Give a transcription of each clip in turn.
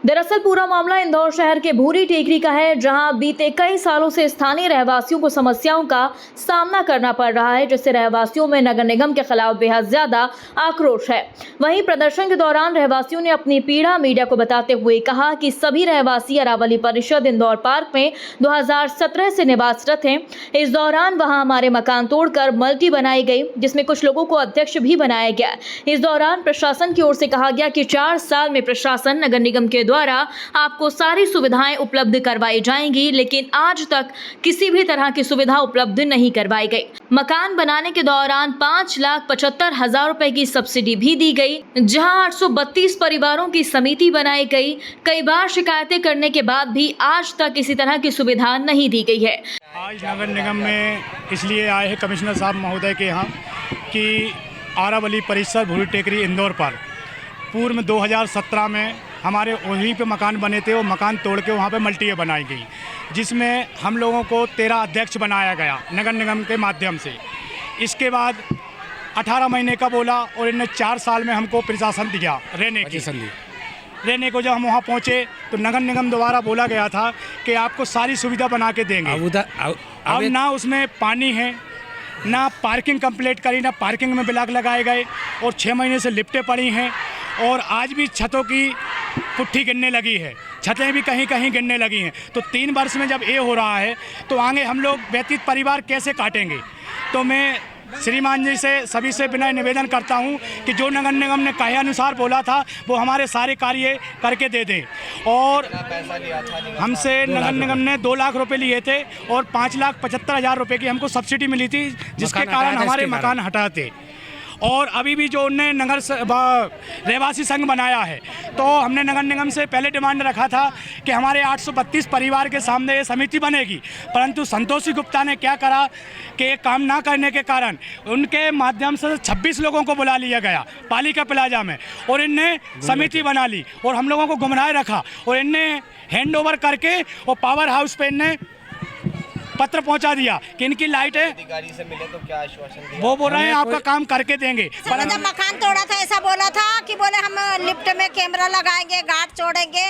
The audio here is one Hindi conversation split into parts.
दरअसल पूरा मामला इंदौर शहर के भूरी टेकरी का है, जहां बीते कई सालों से स्थानीय रहवासियों को समस्याओं का सामना करना पड़ रहा है, जिससे रहवासियों में नगर निगम के खिलाफ बेहद ज्यादा आक्रोश है। वहीं प्रदर्शन के दौरान रहवासियों ने अपनी पीड़ा मीडिया को बताते हुए कहा कि सभी रहवासी अरावली परिषद इंदौर पार्क में 2017 से निवासरत हैं। इस दौरान वहां हमारे मकान तोड़कर मल्टी बनाई गई, जिसमें कुछ लोगों को अध्यक्ष भी बनाया गया। इस दौरान प्रशासन की ओर से कहा गया कि 4 साल में प्रशासन नगर निगम के द्वारा आपको सारी सुविधाएं उपलब्ध करवाई जाएंगी, लेकिन आज तक किसी भी तरह की सुविधा उपलब्ध नहीं करवाई गई। मकान बनाने के दौरान 5,75,000 रुपए की सब्सिडी भी दी गई, जहां 832 परिवारों की समिति बनाई गई। कई बार शिकायतें करने के बाद भी आज तक किसी तरह की सुविधा नहीं दी गई है। आज नगर निगम में इसलिए आए हैं कमिश्नर साहब महोदय के यहाँ कि अरावली परिसर भूरी टेकरी इंदौर पर पूर्व में 2017 में हमारे वहीं पे मकान बने थे। वो मकान तोड़ के वहाँ पे मल्टियाँ बनाई गई, जिसमें हम लोगों को 13 अध्यक्ष बनाया गया नगर निगम के माध्यम से। इसके बाद 18 महीने का बोला और इन्हें 4 साल में हमको प्रशासन दिया रहने को। जब हम वहाँ पहुँचे तो नगर निगम द्वारा बोला गया था कि आपको सारी सुविधा बना के देंगे। अब ना उसमें पानी है, ना पार्किंग कंप्लीट करी, ना पार्किंग में ब्लॉक लगाए गए, और 6 महीने से लिफ्टें पड़ी हैं, और आज भी छतों की पुट्ठी गिरने लगी है, छतें भी कहीं कहीं गिरने लगी हैं। तो 3 वर्ष में जब ये हो रहा है तो आगे हम लोग व्यतीत परिवार कैसे काटेंगे। तो मैं श्रीमान जी से सभी से बिना निवेदन करता हूं कि जो नगर निगम ने कहे अनुसार बोला था वो हमारे सारे कार्य करके दे दें। और हमसे नगर निगम ने 2 लाख रुपए लिए थे और 5,75,000 रुपए की हमको सब्सिडी मिली थी, जिसके कारण हमारे मकान हटाते। और अभी भी जो उनने नगर रहवासी संघ बनाया है, तो हमने नगर निगम से पहले डिमांड रखा था कि हमारे 832 परिवार के सामने ये समिति बनेगी, परंतु संतोषी गुप्ता ने क्या करा कि काम ना करने के कारण उनके माध्यम से 26 लोगों को बुला लिया गया पालिका प्लाजा में, और इनने समिति बना ली और हम लोगों को गुमराह रखा, और इनने हैंड ओवर करके और पावर हाउस पे इनने पत्र पहुंचा दिया कि इनकी लाइट है। अधिकारी से मिले तो क्या आश्वासन दिया? वो बोल रहे हैं आपका काम करके देंगे। पर जब मकान तोड़ा था ऐसा बोला था कि बोले हम लिफ्ट में कैमरा लगाएंगे, गार्ड छोड़ेंगे,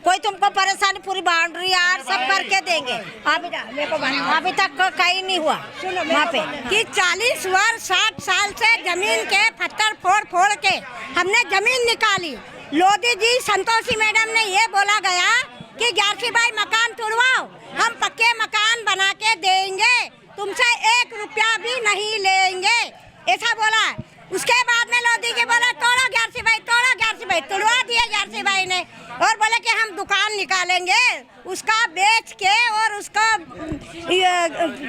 कोई तुमको परेशानी, पूरी बाउंड्री यार सब करके देंगे। अभी तक कहीं नहीं हुआ वहाँ पे कि 40 वर्ष 60 साल से जमीन के पत्थर फोड़ के हमने जमीन निकाली। लोधी जी संतोषी मैडम ने ये बोला गया कि ग्यारसी भाई मकान तोड़वाओ, हम पक्के मकान बना के देंगे, तुमसे 1 रुपया भी नहीं लेंगे, ऐसा बोला। उसके बाद में लोधी जी बोला तोड़ो ग्यारसी भाई, तोड़वा दिया ग्यारसी भाई ने, और बोले कि हम दुकान निकालेंगे उसका बेच के और उसका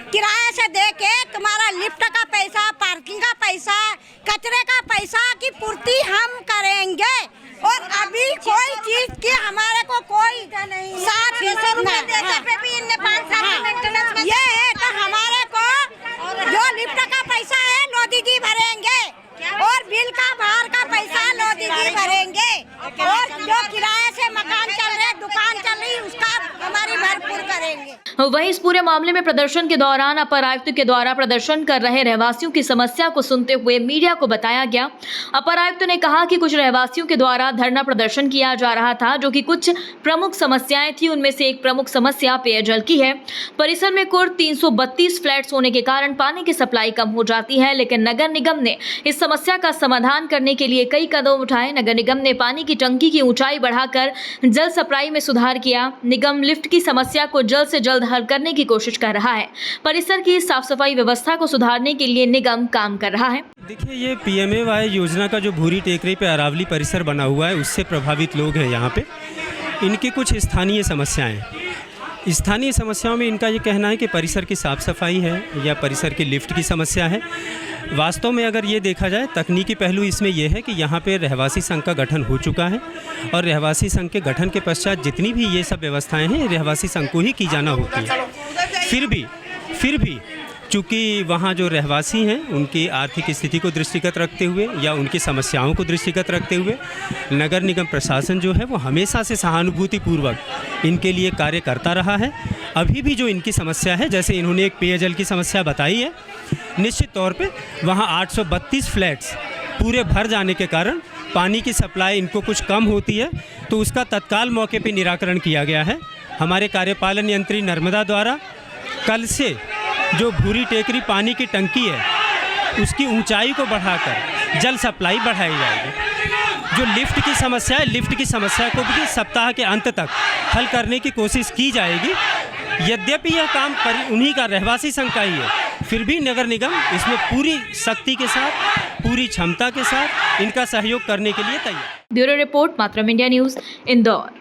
किराए से दे के तुम्हारा लिफ्ट का पैसा, पार्किंग का पैसा, कचरे का पैसा की पूर्ति हम करेंगे। और अभी कोई चीज की हमारे को कोई 700 रुपए देने पे भी इनने 5 साल में मेंटेनेंस में ये है। तो हमारे को जो लिफ्ट का पैसा है लोधी जी भरेंगे, और बिल का बाहर का पैसा लोधी जी भरेंगे, और जो किराए से मकान चल रहे, दुकान चल रही, उसका हमारी भरपूर करेंगे। वहीं इस पूरे मामले में प्रदर्शन के दौरान अपर आयुक्त के द्वारा प्रदर्शन कर रहे रहवासियों की समस्या को सुनते हुए मीडिया को बताया गया। अपर आयुक्त ने कहा कि कुछ रहवासियों के द्वारा धरना प्रदर्शन किया जा रहा था, जो कि कुछ प्रमुख समस्याएं थी। उनमें से एक प्रमुख समस्या पेयजल की है। परिसर में कुल 332 फ्लैट्स होने के कारण पानी की सप्लाई कम हो जाती है, लेकिन नगर निगम ने इस समस्या का समाधान करने के लिए कई कदम उठाए। नगर निगम ने पानी की टंकी की ऊंचाई बढ़ाकर जल सप्लाई में सुधार किया। निगम लिफ्ट की समस्या को जल्द से जल्द हल करने की कोशिश कर रहा है। परिसर की साफ सफाई व्यवस्था को सुधारने के लिए निगम काम कर रहा है। देखिए, ये PMAY योजना का जो भूरी टेकरी पे अरावली परिसर बना हुआ है, उससे प्रभावित लोग हैं यहाँ पे। इनकी कुछ स्थानीय समस्याओं में इनका ये कहना है कि परिसर की साफ़ सफाई है या परिसर की लिफ्ट की समस्या है। वास्तव में अगर ये देखा जाए, तकनीकी पहलू इसमें यह है कि यहाँ पे रहवासी संघ का गठन हो चुका है, और रहवासी संघ के गठन के पश्चात जितनी भी ये सब व्यवस्थाएं हैं रहवासी संघ को ही की जाना होती है। फिर भी चूँकि वहाँ जो रहवासी हैं उनकी आर्थिक स्थिति को दृष्टिगत रखते हुए या उनकी समस्याओं को दृष्टिगत रखते हुए नगर निगम प्रशासन जो है वो हमेशा से सहानुभूतिपूर्वक इनके लिए कार्य करता रहा है। अभी भी जो इनकी समस्या है, जैसे इन्होंने एक पेयजल की समस्या बताई है, निश्चित तौर पे वहाँ 832 फ्लैट्स पूरे भर जाने के कारण पानी की सप्लाई इनको कुछ कम होती है तो उसका तत्काल मौके पे निराकरण किया गया है। हमारे कार्यपालन यंत्री नर्मदा द्वारा कल से जो भूरी टेकरी पानी की टंकी है उसकी ऊंचाई को बढ़ाकर जल सप्लाई बढ़ाई जाएगी। जो लिफ्ट की समस्या है, लिफ्ट की समस्या को भी सप्ताह के अंत तक हल करने की कोशिश की जाएगी। यद्यपि यह काम उन्हीं का रहवासी संघ का ही है, फिर भी नगर निगम इसमें पूरी शक्ति के साथ, पूरी क्षमता के साथ इनका सहयोग करने के लिए तैयार। Bureau report, Matrum India news, Indore.